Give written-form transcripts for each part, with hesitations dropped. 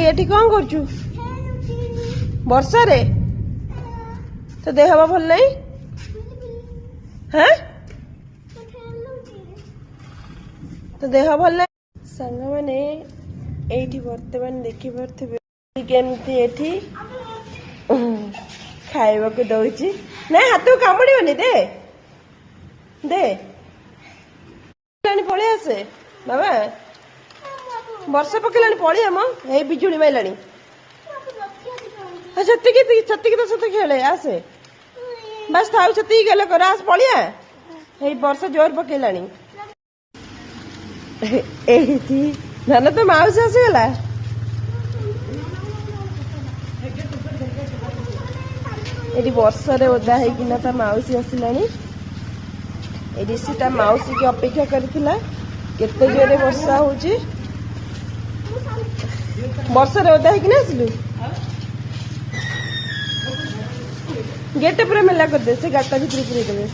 एठी कौन करछु वर्षा रे तो देह हवा भल नहीं हैं तो देह भल नहीं संग माने एठी वर्तमान देखि परथिबे केमती एठी खाइबा को दउची नहीं हाथ कामुड़ीबनी दे दे पड़े आसे बाबा वर्षा पकेलानी पड़े आम हे बिजुली माइलानी छत्ती तो सत खेले आसे बस थाउ छत्ती गले कर आस पड़िया हे वर्षा जोर पकेलानी एठी नाना तो माउस आसीगला एठी वर्षा रे ओदा हेकिना ता माउसी आसिलानी ऋषि ता माउसी की अपेक्षा करथिला केते जोरे वर्षा होची वर्षा रे ओदा हेकिना आसिलु गेट पर मेला कर दे से गाता भीतर पूरे देबे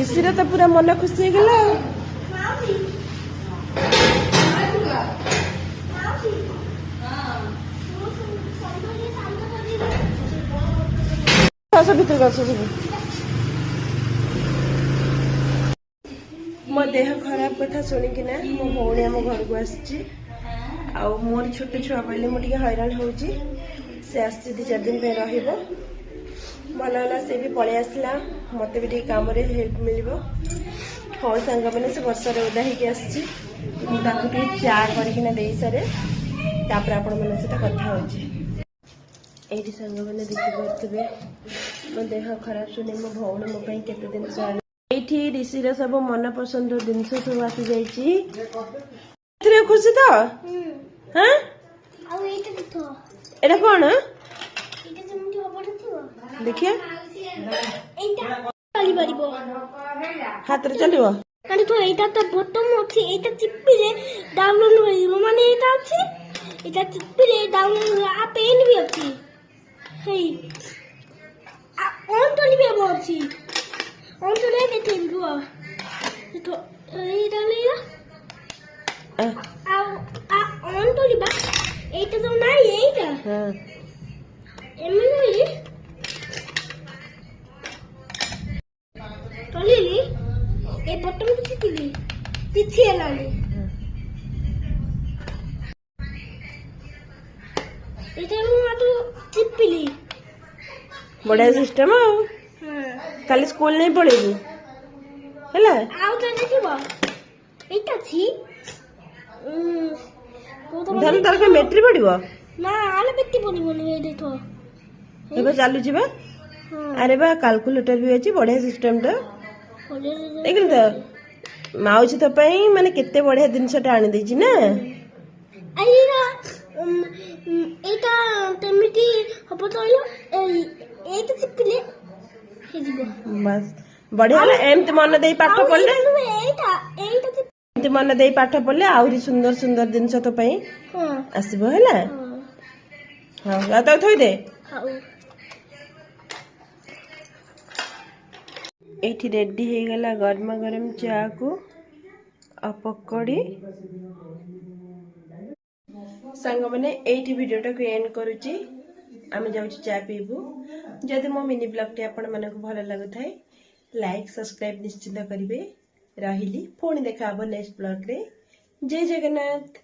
ऋषि रे तो पूरा मन खुशी हो गेला मो देह खराब कथा शुणिकिना मो भौणी आम घर को आसी मोर छोट छुआ पहले मुझे हैरान होची से आसी 2-4 दिन पे रहिबो भल है से भी पलि आसला मत भी काम हेल्प मिल हाँ सांग मैंने से वर्षा ओदा होती चा करना दे सारे आपण मैंने सहित कथा होती सांग मैंने देखिपे मो देह खराब शुणी मो भौणी मो केते दिन ये ऋषि सब मन पसंद जिनस सब आसी जाइए खुशी तो हाँ एटा कौन देखिए हाथ रे चलिबो अरे तो एटा तो बटन अछि एटा चिप्पिले डाउनलोड होइबो माने एटा अछि एटा चिप्पिले डाउनलोड आ पेन भी अछि हे आ ऑन तो लिबे अछि ऑन तो ले देते रुआ तो एटा लेला आ ऑन तो लिबा एटा तो नाही एटा हां एमले तोलिली ए बटन किछि हेलानी एटा मु आतो चिप्पिली बड़ा सिस्टम आ काली स्कूल नहीं पढ़ेबू हैला आउ तो देखिबो एटा छी धन तार के मैट्रिक पढ़िबो ना आले बेटी पढ़िबो नै देखो एबे चालू छिबा अरे बा कैलकुलेटर भी अछि बढ़िया सिस्टम टा देखिल तो माउसी तो पई माने केते बढ़िया जिनसटा आनी देछि ना आइरा एटा तमिति हबो तइलो एटा चिप्पिले हेजिबो बस बढ़िया ना एमते मन देई पाठ पढ़ले एटा एटा एमते मन देई पाठ पढ़ले आउरी सुंदर सुंदर जिनस तो पई हां आसीबो हैला हां आ तो थोई दे हां एठी रेडी हो गला गर्मा गरम चा को आ पकड़ी सांग मैंने एठी वीडियोटा को एंड करूची आमे जाउची चा पीबू जदि मो मिनी ब्लॉग टे आपण माने को भलो लागुथाय लाइक सब्सक्राइब निश्चित करिवे रहिली पुणी देखा नेक्स्ट ब्लॉग रे जय जगन्नाथ।